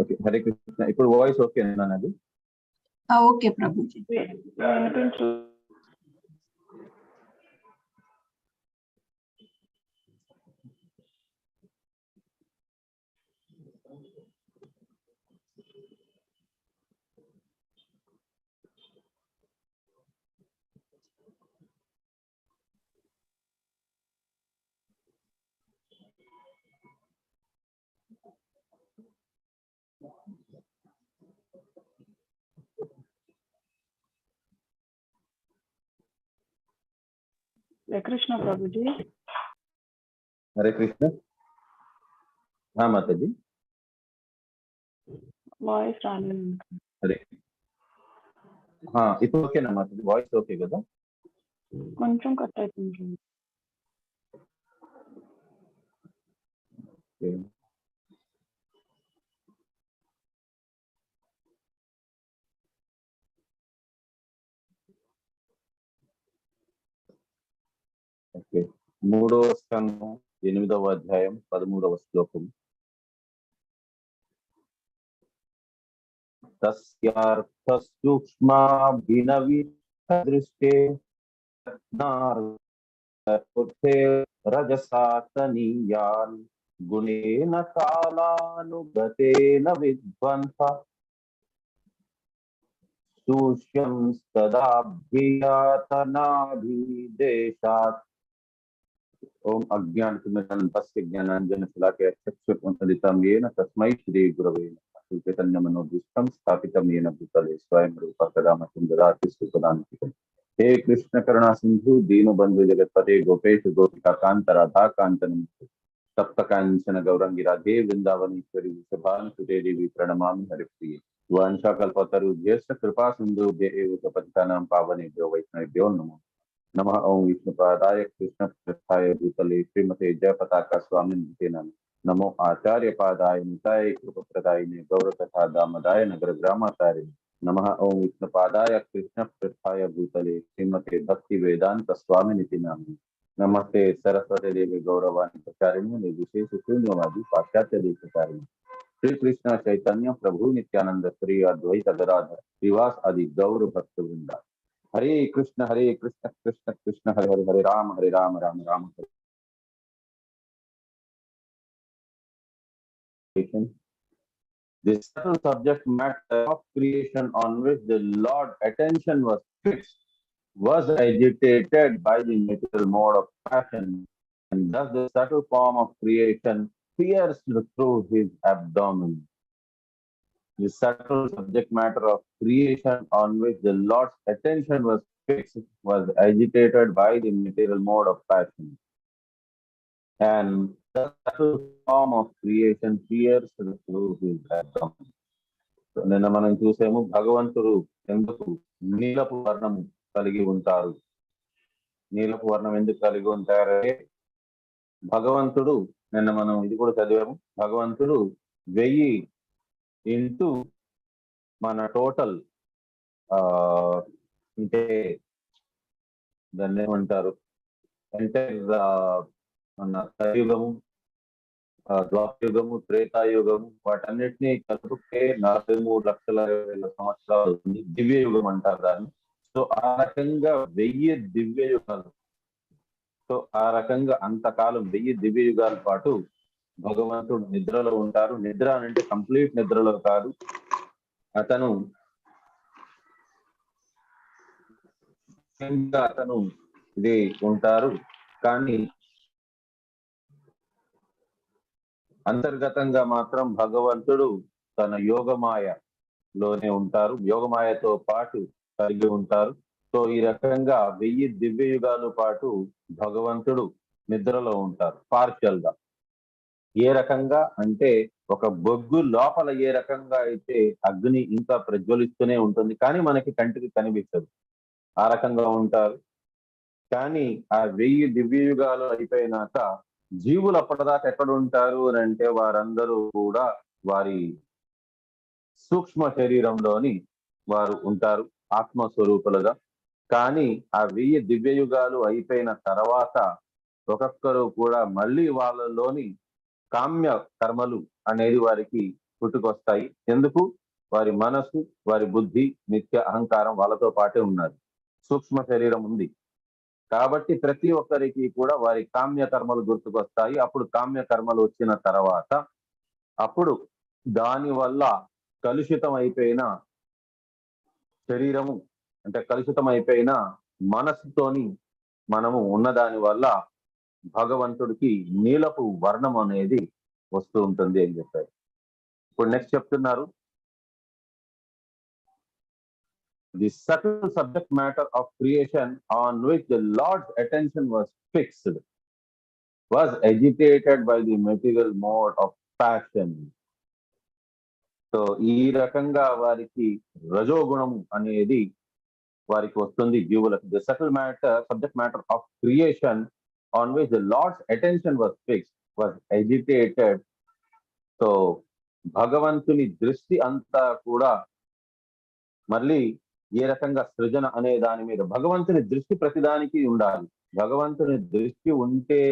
Okay, Hare Krishna. ఇప్పుడు voice ఓకేనా అది? ఓకే ప్రభుజీ. हरे कृष्ण प्रभु जी। हरे कृष्ण। हाँ माता जी, వాయిస్ రాలేదు. హరే. ఇప్పుడు ఓకేనా మాత जी? వాయిస్ ఓకే కదా? కొంచెం కట్ అవుతుంది. ఓకే, 3వ స్కందం 8వ అధ్యాయం 13వ శ్లోకం. తస్యార్థ సూక్ష్మాభినవిదృష్టే రజసాతనీయాన్ గుణేన కాలానుగతేన విద్వంస సూష్యం తదాభ్యాతనాభిదేశాత్. ఓం అజ్ఞానతిమిరంధస్య జ్ఞానాంజనశలాకయ చక్షురున్మిలితం యేన తస్మై శ్రీ గురవే నమః. చైతన్యమనోభీష్టం స్థాపితం యేన భూతలే స్వయం రూప కదా మహ్యం దదాతి సుఖదాంతికం. हे कृष्ण करुणा सिंधु दीनबंधु जगत्पते गोपेश गोपिका कांत राधा कांत नमस्ते सप्त कांचन गौरंगी राधे वृंदावनेश्वरी सुभानुसुते देवी प्रणमामि हरिप्रिये. वांछाकल्पतरुभ्यश्च कृपा सिन्धुभ्य एव च पतितानां पावनेभ्यो वैष्णवेभ्यो नमो नमः. ओं विष्णुपादाय कृष्णपृष्ठाय भूतले श्रीमते जयपताका स्वामिनिते नमो आचार्य पादाय निताय कृपप्रदायिने गौरकथा दामदाय नगर ग्रामाचार्य नमः. ओं विष्णुपादाय कृष्णपृष्ठाय भूतले श्रीमते भक्ति वेदांत स्वामिनिति नामिने नमस्ते सरस्वती देवी गौरवाणी प्रचारिणे निर्विशेष शून्यवादी पाश्चात्य देशकारिणे श्री कृष्ण चैतन्य प्रभु नित्यानंद श्री अद्वैत गदाधर श्रीवास आदि गौर भक्त वृंदा. हरे कृष्ण कृष्ण कृष्ण हरे हरे, हरे राम राम राम हरे. The subtle subject matter of creation on which the Lord's attention was fixed was agitated by the material mode of passion, and thus the subtle form of creation pierced through his abdomen. The subtle subject matter of creation on which the Lord's attention was fixed was agitated by the material mode of passion, and the subtle form of creation pierced through his abdomen. నిన్న మనం చూసాము, భగవంతుడు ఎందుకు నీలపు వర్ణం కలిగి ఉంటారు. నీలపు వర్ణం ఎందుకు కలిగి ఉంటారంటే భగవంతుడు, నిన్న మనం ఇది కూడా చదివాము, భగవంతుడు 1000 ఇంటూ మన టోటల్ అంటే దాన్ని ఏమంటారు అంటే మన కలియుగము, ద్వాపరయుగము, త్రేతాయుగము వాటన్నిటినీ కలుపుకే 43,60,000 సంవత్సరాలు అవుతుంది. దివ్యయుగం అంటారు దాన్ని. సో ఆ రకంగా 1000 దివ్యయుగాలు. సో ఆ రకంగా అంతకాలం 1000 దివ్యయుగాల పాటు భగవంతుడు నిద్రలో ఉంటారు. నిద్ర అంటే కంప్లీట్ నిద్రలో కాదు, అతను ఇది ఉంటారు. కానీ అంతర్గతంగా మాత్రం భగవంతుడు తన యోగమాయలోనే ఉంటారు, యోగమాయతో పాటు కలిగి ఉంటారు. సో ఈ రకంగా 1000 దివ్యయుగాల పాటు భగవంతుడు నిద్రలో ఉంటారు పార్షియల్ గా. ఏ రకంగా అంటే ఒక బొగ్గు లోపల ఏ రకంగా అయితే అగ్ని ఇంకా ప్రజ్వలిస్తూనే ఉంటుంది కానీ మనకి కంటికి కనిపించదు, ఆ రకంగా ఉంటారు. కానీ ఆ 1000 దివ్యయుగాలు అయిపోయినాక జీవులు అప్పటిదాకా ఎక్కడ ఉంటారు అని అంటే వారందరూ కూడా వారి సూక్ష్మ శరీరంలోని వారు ఉంటారు ఆత్మస్వరూపులుగా. కానీ ఆ 1000 దివ్యయుగాలు అయిపోయిన తర్వాత ఒక్కొక్కరు కూడా మళ్ళీ వాళ్ళలోని కామ్య కర్మలు అనేది వారికి పుట్టుకొస్తాయి. ఎందుకు? వారి మనసు, వారి బుద్ధి, నిత్య అహంకారం వాళ్ళతో పాటే ఉన్నది. సూక్ష్మ శరీరం ఉంది కాబట్టి ప్రతి ఒక్కరికి కూడా వారి కామ్య కర్మలు గుర్తుకొస్తాయి. అప్పుడు కామ్య కర్మలు వచ్చిన తర్వాత అప్పుడు దాని వల్ల కలుషితం అయిపోయిన శరీరము, అంటే కలుషితం అయిపోయిన మనసుతోని మనము ఉన్నదాని వల్ల భగవంతుడికి నీలపు వర్ణం అనేది వస్తూ ఉంటుంది అని చెప్పారు. ఇప్పుడు నెక్స్ట్ చెప్తున్నారు, the subtle subject matter of creation on which the Lord's attention was fixed was agitated by the material mode of passion. So ఈ రకంగా వారికి రజోగుణం అనేది వారికి వస్తుంది జీవులకు. The subtle subject matter of creation on which the Lord's attention was fixed was agitated. So భగవంతుని దృష్టి అంతా కూడా మళ్ళీ ఏ రకంగా సృజన అనే దాని మీద, భగవంతుని దృష్టి ప్రతిదానికి ఉండాలి. భగవంతుని దృష్టి ఉంటే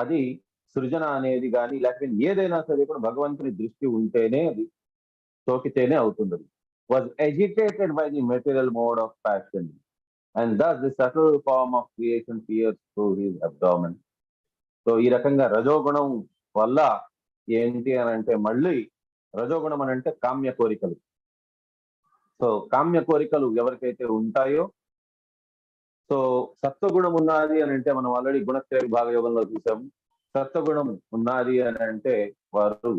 అది సృజన అనేది కానీ లేకపోతే ఏదైనా సరే కూడా భగవంతుని దృష్టి ఉంటేనే అది సోకితేనే అవుతుంది. Was agitated by the material mode of passion and thus the subtle form of creation pierced through his abdomen. So ఈ రకంగా రజోగుణం వల్ల ఏంటి అని అంటే, మళ్ళీ రజోగుణం అని అంటే కామ్య కోరికలు. సో కామ్య కోరికలు ఎవరికైతే ఉంటాయో, సో సత్వగుణం ఉన్నది అని అంటే మనం ఆల్రెడీ గుణత్రయ భాగయోగంలో చూసాము. సత్వగుణం ఉన్నది అని అంటే వారు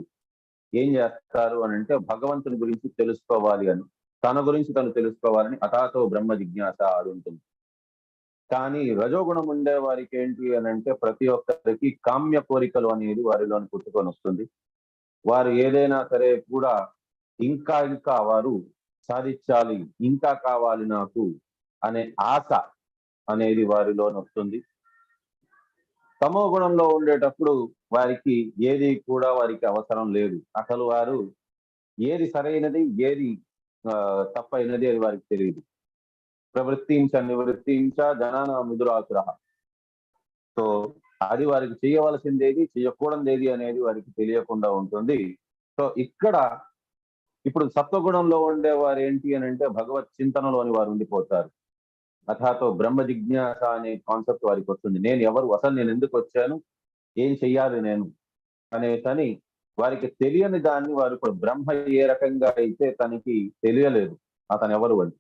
ఏం చేస్తారు అని అంటే భగవంతుని గురించి తెలుసుకోవాలి అని, తన గురించి తను తెలుసుకోవాలని అథాతో బ్రహ్మ జిజ్ఞాస అది ఉంటుంది. కానీ రజోగుణం ఉండే వారికి ఏంటి అని అంటే ప్రతి ఒక్కరికి కామ్య కోరికలు అనేది వారిలోని పుట్టుకొని వస్తుంది. వారు ఏదైనా సరే కూడా ఇంకా ఇంకా వారు సాధించాలి, ఇంకా కావాలి నాకు అనే ఆశ అనేది వారిలోని వస్తుంది. తమో గుణంలో ఉండేటప్పుడు వారికి ఏది కూడా వారికి అవసరం లేదు. అసలు వారు ఏది సరైనది ఏది తప్పైనది అది వారికి తెలియదు. ప్రవృత్తించ నివృత్తించ జనాన ముదురాసుర. సో అది వారికి చేయవలసిందేది చేయకూడదేది అనేది వారికి తెలియకుండా ఉంటుంది. సో ఇక్కడ ఇప్పుడు సత్వగుణంలో ఉండే వారు ఏంటి అని అంటే భగవత్ చింతనలోని వారు ఉండిపోతారు. అథాతో బ్రహ్మ జిజ్ఞాస అనే కాన్సెప్ట్ వారికి వస్తుంది. నేను ఎవరు, అసలు నేను ఎందుకు వచ్చాను, ఏం చెయ్యాలి నేను అనేసని వారికి తెలియని దాన్ని వారు ఇప్పుడు బ్రహ్మ ఏ రకంగా అయితే తనకి తెలియలేదు అతను ఎవరు అని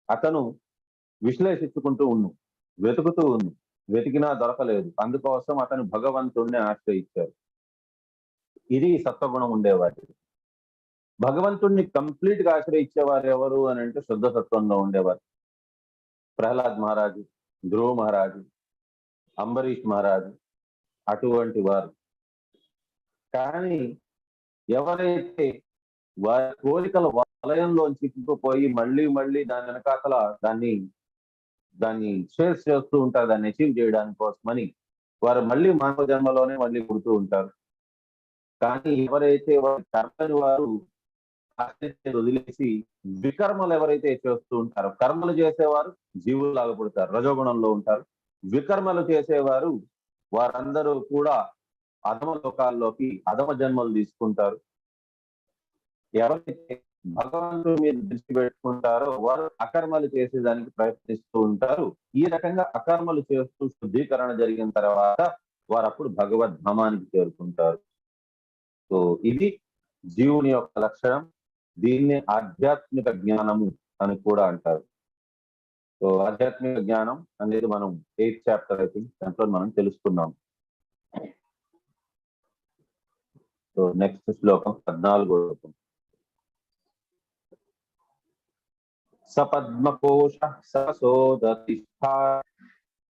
అతను విశ్లేషించుకుంటూ వెతుకుతూ వెతికినా దొరకలేదు. అందుకోసం అతను భగవంతుడిని ఆశ్రయించారు. ఇది సత్వగుణం ఉండేవారు. భగవంతుడిని కంప్లీట్ గా ఆశ్రయించేవారు ఎవరు అని అంటే శుద్ధ సత్వంలో ఉండేవారు. ప్రహ్లాద్ మహారాజు, ధ్రువ మహారాజు, అంబరీష్ మహారాజు అటువంటి వారు. కానీ ఎవరైతే వారి కోరికల వలయంలో చిక్కుకుపోయి మళ్ళీ మళ్ళీ దాని వెనకాతల దాన్ని షేర్స్ చేస్తూ ఉంటారు, దాన్ని అచీవ్ చేయడానికి కోసమని వారు మళ్ళీ మానవ జన్మలోనే మళ్ళీ పుడుతూ ఉంటారు. కానీ ఎవరైతే వారి కర్మని వారు వదిలేసి వికర్మలు ఎవరైతే చేస్తూ ఉంటారో, కర్మలు చేసేవారు జీవులాగా పుడతారు, రజోగుణంలో ఉంటారు. వికర్మలు చేసేవారు వారందరూ కూడా అధమ లోకాల్లోకి అధమ జన్మలు తీసుకుంటారు. ఎవరైతే భగవంతుడి మీద దృష్టి పెట్టుకుంటారో వారు అకర్మలు చేసేదానికి ప్రయత్నిస్తూ ఉంటారు. ఈ రకంగా అకర్మలు చేస్తూ శుద్ధీకరణ జరిగిన తర్వాత వారు అప్పుడు భగవద్ధామానికి చేరుకుంటారు. సో ఇది జీవుని యొక్క లక్షణం. దీన్ని ఆధ్యాత్మిక జ్ఞానము అని కూడా అంటారు. సో ఆధ్యాత్మిక జ్ఞానం అనేది మనం 8th చాప్టర్ అయితే దాంట్లో మనం తెలుసుకున్నాం. సో నెక్స్ట్ శ్లోకం 14వ శ్లోకం. సపద్మకోశ సోదతిష్ఠా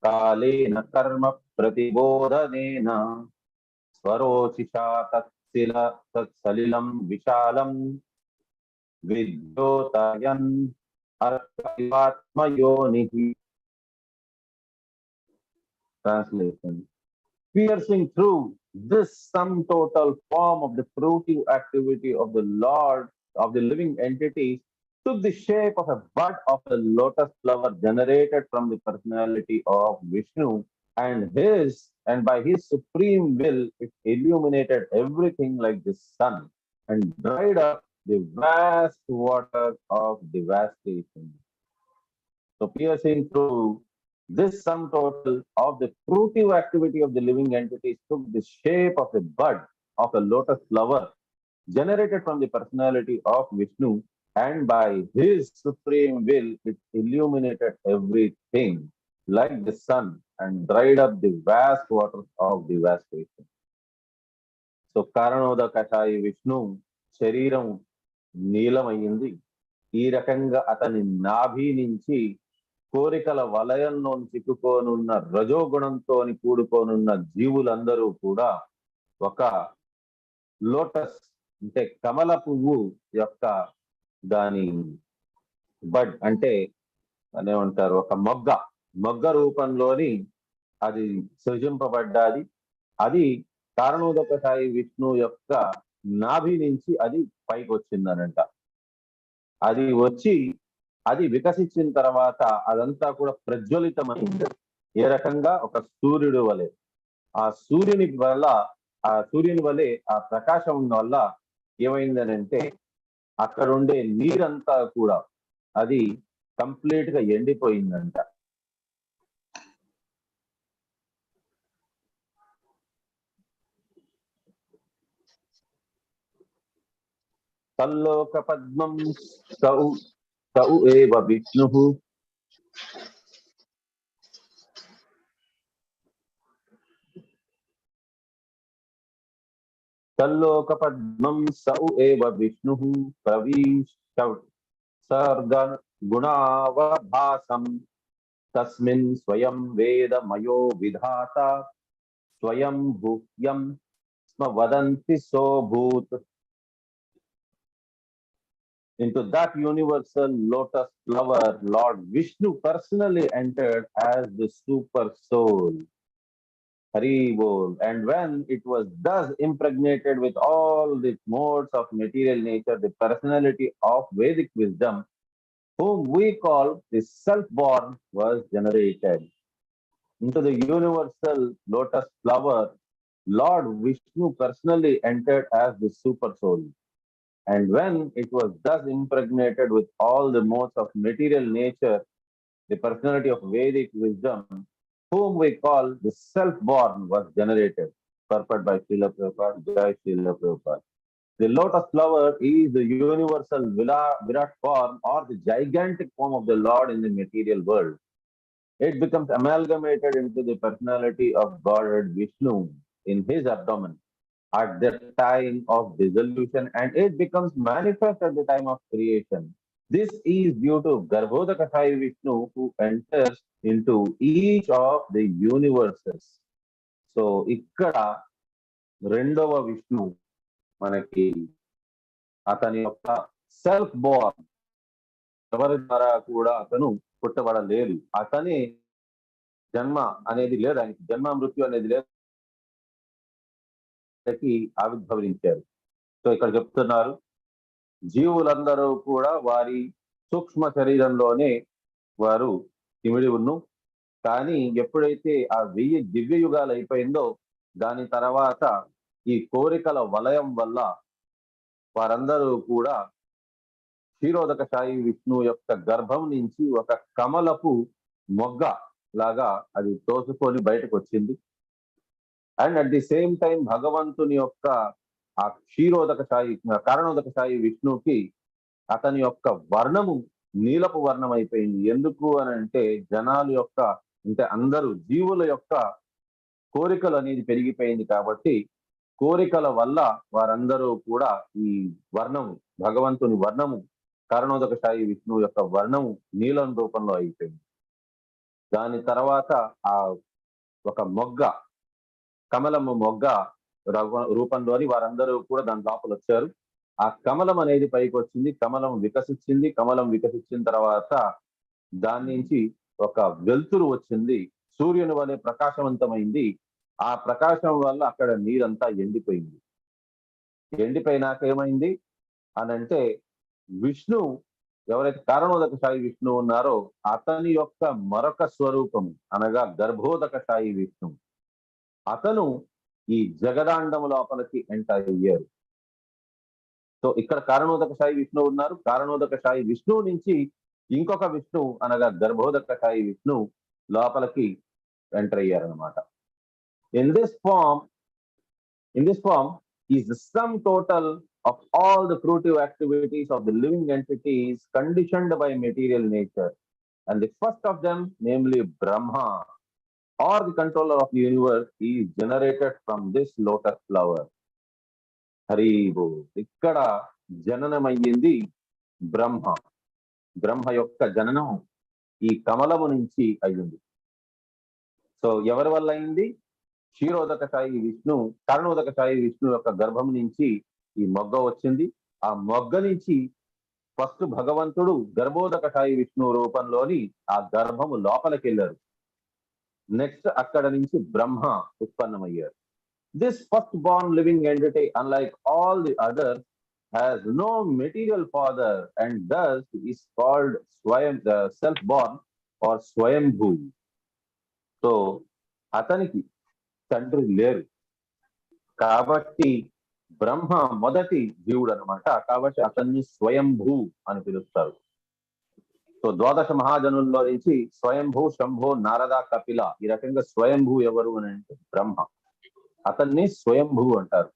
కాలేన కర్మ ప్రతిబోధనేన స్వరోచిషా తత్సలిలం విశాలం విద్యోతయన్ ఆత్మయోనిః. Translation: piercing through this sum total form of the fruitive activity of the Lord of the living entities took the shape of a bud of the lotus flower generated from the personality of Vishnu and by his supreme will, it illuminated everything like the sun and dried up the vast waters of devastation. So piercing through this sum total of the fruitive activity of the living entities took the shape of a bud of a lotus flower generated from the personality of Vishnu, and by his supreme will, it illuminated everything like the sun and dried up the vast waters of devastation. So కారణోద కషాయి విష్ణు శరీరం నీలమైంది. ఈ రకంగా అతని నాభి నుంచి కోరికల వలయంలో చిక్కుకోనున్న రజోగుణంతో కూడుకోనున్న జీవులందరూ కూడా ఒక లోటస్ అంటే కమల పువ్వు యొక్క దాని బడ్ అంటే అనేమంటారు ఒక మొగ్గ రూపంలోని అది సృజింపబడ్డాది. అది కారణోదక సాయి విష్ణు యొక్క నాభి నుంచి అది పైకి వచ్చిందనంట. అది వచ్చి అది వికసించిన తర్వాత అదంతా కూడా ప్రజ్వలితమైంది. ఏ రకంగా ఒక సూర్యుడు వలె ఆ సూర్యుని వలె ఆ ప్రకాశం వల్ల ఏమైందనంటే అక్కడ ఉండే నీరంతా కూడా అది కంప్లీట్ గా ఎండిపోయిందంట. తల్లోక పద్మం సౌ ఏవ విష్ణుః తల్లోక పద్మం సౌ ఏవ విష్ణుః ప్రవిశ గుణావభాసం తస్మిన్ స్వయం వేదమయో విధాత స్వయం భూయం స్మ వదంతి సోభూత్. Into that universal lotus flower, Lord Vishnu personally entered as the super soul. Hari Bol. And when it was thus impregnated with all the modes of material nature, the personality of Vedic wisdom, whom we call the self-born, was generated. Into the universal lotus flower, Lord Vishnu personally entered as the super soul. And when it was thus impregnated with all the modes of material nature, the personality of Vedic wisdom, whom we call the self-born, was generated. Purport by Srila Prabhupada, Jai Srila Prabhupada. The lotus flower is the universal Virat form or the gigantic form of the Lord in the material world. It becomes amalgamated into the personality of Godhead Vishnu in his abdomen at the time of dissolution, and it becomes manifest at the time of creation. This is due to Garbhodaka Sai Vishnu, who enters into each of the universes. So ఇక్కడ రెండవ విష్ణు మనకి అతని యొక్క self Born, ఎవరి ద్వారా కూడా అతను పుట్టబడలేదు. అతని జన్మ అనేది లేదు, ఆయనకి జన్మ మృత్యు అనేది లేదు, ఆవిర్భవించారు. సో ఇక్కడ చెప్తున్నారు జీవులందరూ కూడా వారి సూక్ష్మ శరీరంలోనే వారు ఇమిడి ఉన్ను. కానీ ఎప్పుడైతే ఆ 1000 దివ్య యుగాలు అయిపోయిందో దాని తర్వాత ఈ కోరికల వలయం వల్ల వారందరూ కూడా క్షీరోదక సాయి విష్ణు యొక్క గర్భం నుంచి ఒక కమలపు మొగ్గ లాగా అది తోసుకొని బయటకు వచ్చింది. And at the same time భగవంతుని యొక్క ఆ కారణోదక సాయి విష్ణుకి అతని యొక్క వర్ణము నీలపు వర్ణం అయిపోయింది. ఎందుకు అని అంటే జనాల యొక్క అంటే అందరూ జీవుల యొక్క కోరికలు అనేది పెరిగిపోయింది కాబట్టి కోరికల వల్ల వారందరూ కూడా ఈ వర్ణము భగవంతుని వర్ణము కారణోదక సాయి విష్ణు యొక్క వర్ణము నీలం రూపంలో అయిపోయింది. దాని తర్వాత ఆ ఒక కమలము మొగ్గ రూపంలోని వారందరూ కూడా దాని లోపల వచ్చారు. ఆ కమలం అనేది పైకి వచ్చింది, కమలం వికసించిన తర్వాత దాని నుంచి ఒక వెలుతురు వచ్చింది, సూర్యుని వలె ప్రకాశవంతమైంది. ఆ ప్రకాశం వల్ల అక్కడ నీరంతా ఎండిపోయింది. ఎండిపోయినాక ఏమైంది అనంటే విష్ణు ఎవరైతే కారణోదక సాయి విష్ణువు ఉన్నారో అతని యొక్క మరొక స్వరూపము అనగా గర్భోదక సాయి విష్ణువు, అతను ఈ జగదాండము లోపలికి ఎంటర్ అయ్యారు. సో ఇక్కడ కారణోదక సాయి విష్ణువు ఉన్నారు. కారణోదక సాయి విష్ణువు నుంచి ఇంకొక విష్ణువు అనగా గర్భోదక సాయి విష్ణువు లోపలికి ఎంటర్ అయ్యారు అనమాట. In this form is the sum total of all the fruitive activities of the living entities conditioned by material nature, and the first of them, namely Brahma, or the controller of the universe, is generated from this lotus flower. హరిబో, ఇక్కడ జననమయ్యింది బ్రహ్మ. బ్రహ్మ యొక్క జననం ఈ కమలము నుంచి అయ్యింది. So ఎవరి వల్ల అయింది? క్షీరోదక సాయి విష్ణు, కారణోదక సాయి విష్ణు యొక్క గర్భం నుంచి ఈ మొగ్గ వచ్చింది. ఆ మొగ్గ నుంచి ఫస్ట్ భగవంతుడు గర్భోదక సాయి విష్ణు రూపంలోని ఆ గర్భము లోపలికి వెళ్ళారు. నెక్స్ట్ అక్కడ నుంచి బ్రహ్మ ఉత్పన్నమయ్యారు. This first born living entity, unlike all the others, has no material father and thus is called self-born or Swayambhu. So అతనికి తండ్రి లేరు కాబట్టి బ్రహ్మ మొదటి జీవుడు అనమాట. కాబట్టి అతన్ని స్వయంభూ అని పిలుస్తారు. సో ద్వాదశ మహాజనుల్లో నుంచి స్వయంభూ, శంభో, నారద, కపిల, ఈ రకంగా స్వయంభూ ఎవరు అని అంటే బ్రహ్మ. అతన్ని స్వయంభూ అంటారు.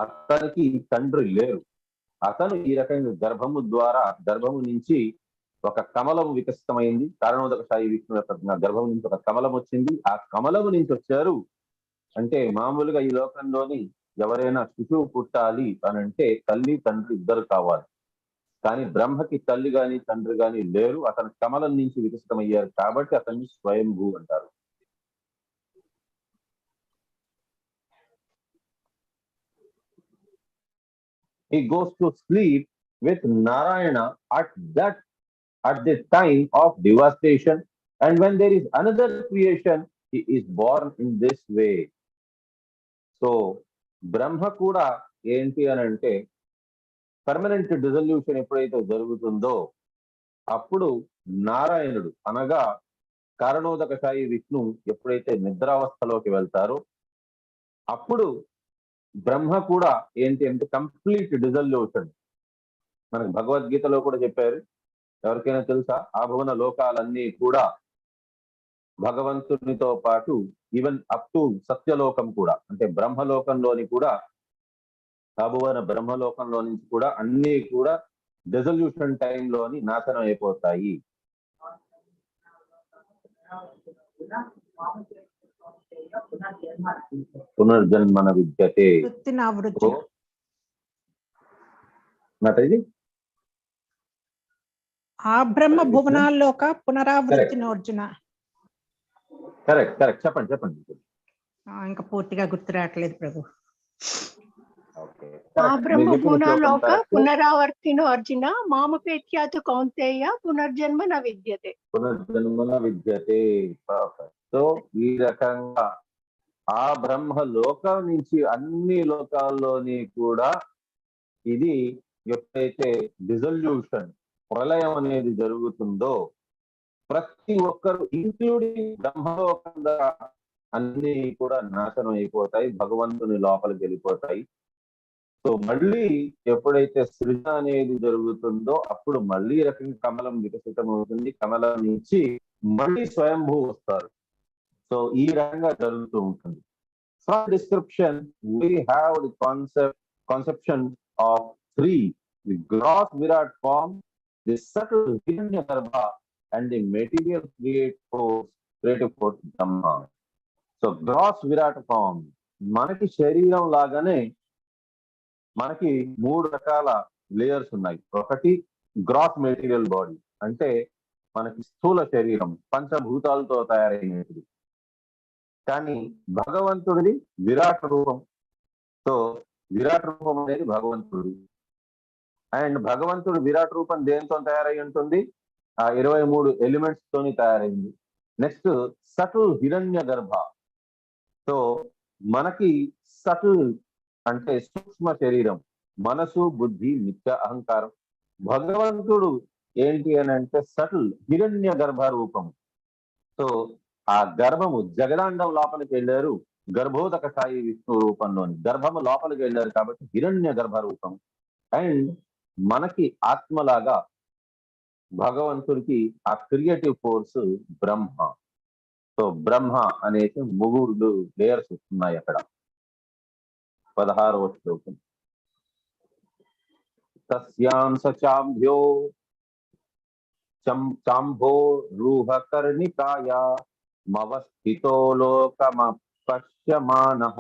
అతనికి తండ్రి లేరు. అతను ఈ రకంగా గర్భము నుంచి ఒక కమలము వికసితమైంది. కారణోదక సాయి విష్ణు యొక్క గర్భం నుంచి ఒక కమలం వచ్చింది. ఆ కమలము నుంచి వచ్చారు అంటే మామూలుగా ఈ లోకంలోని ఎవరైనా శిశువు పుట్టాలి అని అంటే తల్లి తండ్రి ఇద్దరు కావాలి. కానీ బ్రహ్మకి తల్లి గాని తండ్రి గాని లేరు. అతను కమలం నుంచి వికసితమయ్యారు కాబట్టి అతన్ని స్వయంభూ అంటారు. He goes to sleep with Narayana at the time of devastation, and when there is another creation, he is born in this way. So, Brahma kuda enti anante permanent dissolution ఎప్పుడైతే జరుగుతుందో అప్పుడు నారాయణుడు అనగా కారణోదక సాయి విష్ణు ఎప్పుడైతే నిద్రావస్థలోకి వెళ్తారో అప్పుడు బ్రహ్మ కూడా ఏంటి అంటే కంప్లీట్ డిజల్యూషన్. మనకు భగవద్గీతలో కూడా చెప్పారు. ఎవరికైనా తెలుసా? ఆ భువన లోకాలన్నీ కూడా భగవంతునితో పాటు ఈవెన్ అప్ టు సత్యలోకం కూడా అంటే బ్రహ్మలోకంలోని కూడా భువన బ్రహ్మలోకంలో నుంచి కూడా అన్ని కూడా డిజల్యూషన్ టైంలోని నాశనం అయిపోతాయి. పునర్జన్మన విద్యతే ఇది ఆ బ్రహ్మ భువనాల్లోక పునరావృత్తిని అర్జున. కరెక్ట్ చెప్పండి. ఇంకా పూర్తిగా గుర్తు రావట్లేదు ప్రభు. ఆ బ్రహ్మ భువనాల్లోక పునరావర్తిను అర్జున మామపేత్యాతు కౌంతేయ పునర్జన్మన విద్యతే. సో ఈ రకంగా ఆ బ్రహ్మ లోకం నుంచి అన్ని లోకాల్లోని కూడా ఇది ఎప్పుడైతే డిజల్యూషన్ ప్రళయం అనేది జరుగుతుందో ప్రతి ఒక్కరు ఇంక్లూడింగ్ బ్రహ్మలోకం అన్ని కూడా నాశనం అయిపోతాయి, భగవంతుని లోపలికి వెళ్ళిపోతాయి. సో మళ్ళీ ఎప్పుడైతే సృజన అనేది జరుగుతుందో అప్పుడు మళ్ళీ రకంగా కమలం వికసితం అవుతుంది. కమలం నుంచి మళ్ళీ స్వయంభూ వస్తారు. సో ఈ రకంగా జరుగుతూ ఉంటుంది. From description, we have the conception of three: the gross Virat form, the subtle Hiranyagarbha, and the material creative force Brahma. So gross Virat form, మనకి శరీరం లాగానే మనకి 3 రకాల లేయర్స్ ఉన్నాయి. ఒకటి గ్రాస్ మెటీరియల్ బాడీ అంటే మనకి స్థూల శరీరం పంచభూతాలతో తయారైనది. కానీ భగవంతుడిది విరాట్ రూపం. సో విరాట్ రూపం అనేది భగవంతుడు. అండ్ భగవంతుడు విరాట్ రూపం దేంతో తయారై ఉంటుంది? ఆ 23 ఎలిమెంట్స్ తోని తయారైంది. నెక్స్ట్ సటిల్ హిరణ్య గర్భ. సో మనకి సటిల్ అంటే సూక్ష్మ శరీరం, మనసు, బుద్ధి, నిత్య అహంకారం. భగవంతుడు ఏంటి అని అంటే సటిల్ హిరణ్య గర్భ రూపం. సో ఆ గర్భము జగదాండం లోపలికి వెళ్ళారు, గర్భోదక సాయి విష్ణు రూపంలోని గర్భము లోపలికి వెళ్ళారు కాబట్టి హిరణ్య గర్భ రూపం. అండ్ మనకి ఆత్మలాగా భగవంతుడికి ఆ క్రియేటివ్ ఫోర్స్ బ్రహ్మ. సో బ్రహ్మ అనేసి 3 లేయర్స్ వస్తున్నాయి అక్కడ. 16వ శ్లోకం. తస్యాం సచాంభ్యో చాంభో రూహ కర్ణికాయ మవస్థితో లోకమపశ్యమానః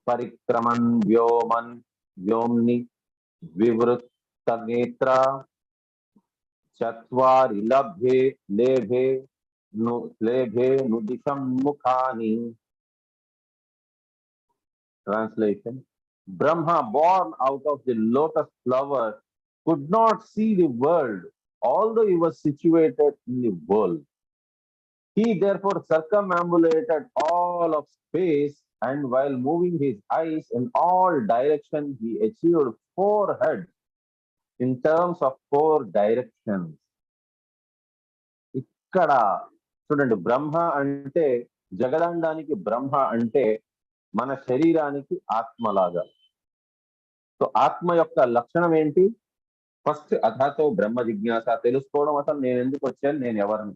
పరిక్రమన్ వ్యోమ్ని వివృత్త నేత్ర చత్వారి లేభే నుదిశం ముఖాని. Translation: Brahma, born out of the lotus flower, could not see the world, although he was situated in the world. He therefore circumambulated all of space, and while moving his eyes in all directions, he achieved 4 heads in terms of 4 directions. ఇక్కడ చూడండి, బ్రహ్మ అంటే జగదండానికి బ్రహ్మ అంటే మన శరీరానికి ఆత్మలాగా. So ఆత్మ యొక్క లక్షణం ఏంటి? ఫస్ట్ అథాతో బ్రహ్మ జిజ్ఞాస, తెలుసుకోవడం. అసలు నేను ఎందుకు వచ్చాను, నేను ఎవరిని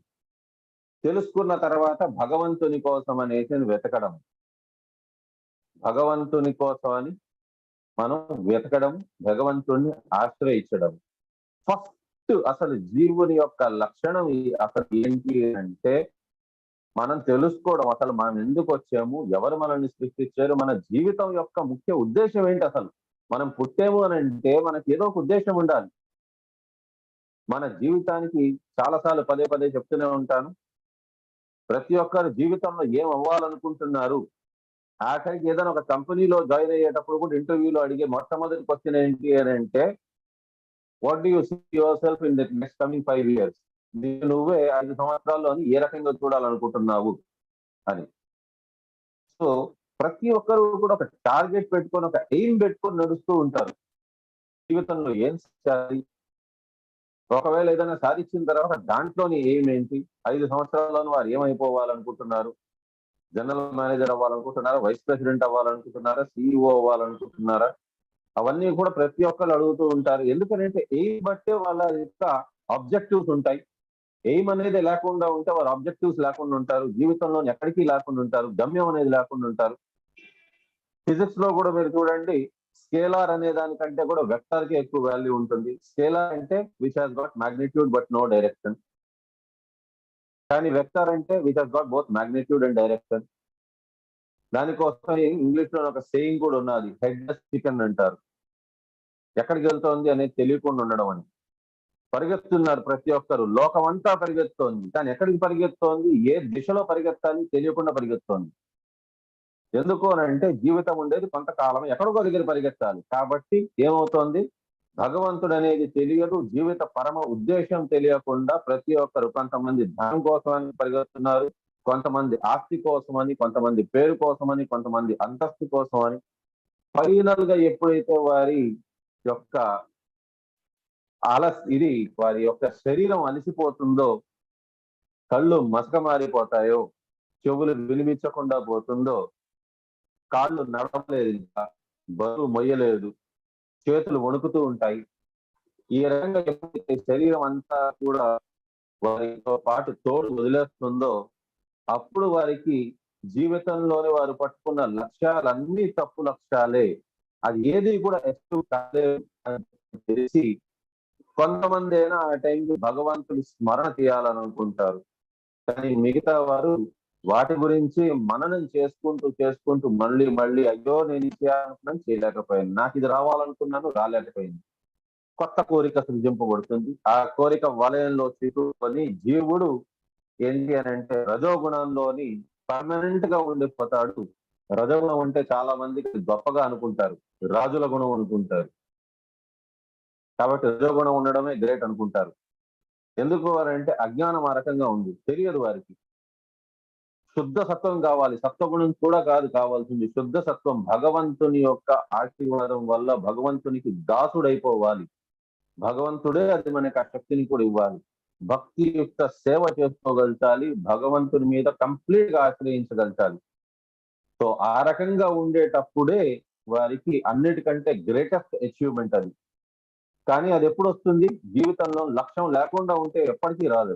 తెలుసుకున్న తర్వాత భగవంతుని కోసం అనేసి వెతకడం. భగవంతుని కోసం అని మనం వెతకడం, భగవంతుణ్ణి ఆశ్రయించడం. ఫస్ట్ అసలు జీవుని యొక్క లక్షణం అసలు ఏంటి అంటే మనం తెలుసుకోవడం. అసలు మనం ఎందుకు వచ్చాము, ఎవరు మనల్ని సృష్టించారు, మన జీవితం యొక్క ముఖ్య ఉద్దేశం ఏంటి. అసలు మనం పుట్టాము అని అంటే మనకి ఏదో ఒక ఉద్దేశం ఉండాలి. మన జీవితానికి చాలాసార్లు పదే చెప్తూనే ఉంటాను, ప్రతి ఒక్కరు జీవితంలో ఏం అవ్వాలనుకుంటున్నారు. ఆఖరికి ఏదైనా ఒక కంపెనీలో జాయిన్ అయ్యేటప్పుడు కూడా ఇంటర్వ్యూలో అడిగే మొట్టమొదటి క్వశ్చన్ ఏంటి అని అంటే, what do you see yourself in the next coming 5 years? నువ్వే 5 సంవత్సరాల్లోని ఏ రకంగా చూడాలనుకుంటున్నావు అని. సో ప్రతి ఒక్కరు కూడా ఒక టార్గెట్ పెట్టుకొని, ఒక ఎయిమ్ పెట్టుకొని నడుస్తూ ఉంటారు. జీవితంలో ఏం సాధించాలి, ఒకవేళ ఏదైనా సాధించిన తర్వాత దాంట్లోని ఎయిమ్ ఏంటి, 5 సంవత్సరాల్లోనూ వారు ఏమైపోవాలనుకుంటున్నారు, జనరల్ మేనేజర్ అవ్వాలనుకుంటున్నారా, వైస్ ప్రెసిడెంట్ అవ్వాలనుకుంటున్నారా, సిఇఓ అవ్వాలనుకుంటున్నారా, అవన్నీ కూడా ప్రతి ఒక్కరు అడుగుతూ ఉంటారు. ఎందుకంటే ఎయిమ్ బట్టే వాళ్ళ యొక్క ఆబ్జెక్టివ్స్ ఉంటాయి. ఎయిమ్ అనేది లేకుండా ఉంటే వారు ఆబ్జెక్టివ్స్ లేకుండా ఉంటారు, జీవితంలో ఎక్కడికి లేకుండా ఉంటారు, గమ్యం అనేది లేకుండా ఉంటారు. ఫిజిక్స్ లో కూడా మీరు చూడండి, స్కేలార్ అనే దానికంటే కూడా వెక్టర్ కి ఎక్కువ వాల్యూ ఉంటుంది. స్కేలార్ అంటే which has got magnitude but no direction, కానీ వెక్టర్ అంటే which has got both magnitude and direction. దానికోసం ఇంగ్లీష్ లో ఒక సేయింగ్ కూడా ఉన్నది, హెడ్లెస్ చికెన్ అంటారు. ఎక్కడికి వెళ్తోంది అనేది తెలియకుండా ఉండడం అని. పరిగెత్తున్నారు ప్రతి ఒక్కరు, లోకం అంతా పరిగెత్తోంది, కానీ ఎక్కడికి పరిగెత్తోంది, ఏ దిశలో పరిగెత్తాలి తెలియకుండా పరిగెత్తోంది. ఎందుకు అని అంటే జీవితం ఉండేది కొంతకాలం, ఎక్కడికో దగ్గర పరిగెత్తాలి. కాబట్టి ఏమవుతోంది, భగవంతుడు అనేది తెలియదు, జీవిత పరమ ఉద్దేశం తెలియకుండా ప్రతి ఒక్కరు కొంతమంది ధనం కోసమని పరిగెత్తున్నారు, కొంతమంది ఆస్తి కోసమని, కొంతమంది పేరు కోసమని, కొంతమంది అంతస్తు కోసమని. ఫైనల్ గా ఎప్పుడైతే వారి యొక్క వారి యొక్క శరీరం అలసిపోతుందో, కళ్ళు మసక మారిపోతాయో, చెవులు వినిపించకుండా పోతుందో, కాళ్ళు నడవలేదు, ఇంకా బరువు మొయ్యలేదు, చేతులు వణుకుతూ ఉంటాయి. ఈ రకంగా ఎప్పుడైతే శరీరం అంతా కూడా వారితో పాటు తోడు వదిలేస్తుందో, అప్పుడు వారికి జీవితంలోనే వారు పట్టుకున్న లక్ష్యాలన్నీ తప్పు లక్ష్యాలే, అది ఏది కూడా అచీవ్ కాలేదు అని తెలిసి కొంతమంది అయినా ఆ టైంకి భగవంతుడి స్మరణ చేయాలని కానీ మిగతా వారు వాటి గురించి మననం చేసుకుంటూ మళ్ళీ అయ్యో నేను ఇది చేయాలనుకున్నాను చేయలేకపోయాను, నాకు ఇది రావాలనుకున్నాను రాలేకపోయింది. కొత్త కోరిక సృజింపబడుతుంది. ఆ కోరిక వలయంలో చిక్కుకొని జీవుడు ఏంటి అని అంటే రజోగుణంలోని పర్మనెంట్ గా ఉండిపోతాడు. రజోగుణం అంటే చాలా మందికి గొప్పగా అనుకుంటారు, రాజుల గుణం అనుకుంటారు. కాబట్టి రజోగుణం ఉండడమే గ్రేట్ అనుకుంటారు. ఎందుకు అంటే అజ్ఞానం ఆ రకంగా ఉంది, తెలియదు వారికి. శుద్ధ సత్వం కావాలి, సత్వగుణం కూడా కాదు కావాల్సింది, శుద్ధ సత్వం. భగవంతుని యొక్క ఆశీర్వాదం వల్ల భగవంతునికి దాసుడైపోవాలి. భగవంతుడే అది మనకి ఆ శక్తిని కూడా ఇవ్వాలి. భక్తియుక్త సేవ చేసుకోగలచాలి, భగవంతుని మీద కంప్లీట్ గా ఆశ్రయించగలచాలి. సో ఆ రకంగా ఉండేటప్పుడే వారికి అన్నిటికంటే గ్రేటెస్ట్ అచీవ్మెంట్ అది. కానీ అది ఎప్పుడు వస్తుంది? జీవితంలో లక్ష్యం లేకుండా ఉంటే ఎప్పటికీ రాదు.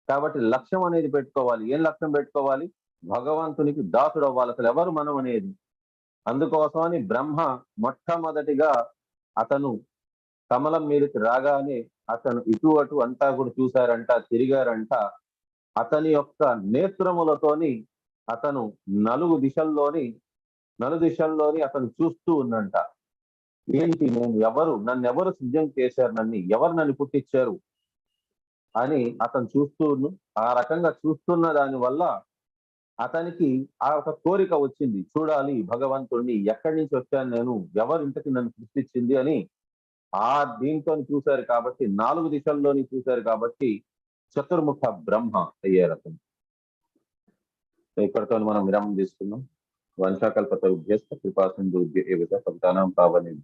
కాబట్టి లక్ష్యం అనేది పెట్టుకోవాలి. ఏం లక్ష్యం పెట్టుకోవాలి? భగవంతునికి దాసుడు అవ్వాలి. అసలు ఎవరు మనం అనేది. అందుకోసమని బ్రహ్మ మొట్టమొదటిగా అతను కమలం మీదకి రాగానే అతను ఇటు అటు అంతా కూడా చూశారంట, తిరిగారంట. అతని యొక్క నేత్రములతోని అతను నలు దిశల్లోని అతను చూస్తూ ఉన్నంట. ఏంటి, నేను ఎవరు, నన్ను ఎవరు సిద్ధం చేశారు, ఎవరు నన్ను పుట్టించారు అని అతను చూస్తూ ఆ రకంగా చూస్తున్న దాని వల్ల అతనికి ఆ ఒక కోరిక వచ్చింది, చూడాలి భగవంతుడిని, ఎక్కడి నుంచి వచ్చాను నేను, ఎవరు ఇంతకి నన్ను సృష్టించింది అని ఆ దీంతో చూశారు. కాబట్టి 4 దిశల్లోని చూశారు కాబట్టి చతుర్ముఖ బ్రహ్మ అయ్యారు అతను. ఇక్కడితో మనం విరామం తీసుకున్నాం. వంశాకల్పతరుభ్యశ్చ కృపా సింధుభ్యో ఏవ చ పతితానాం పావనేభ్యో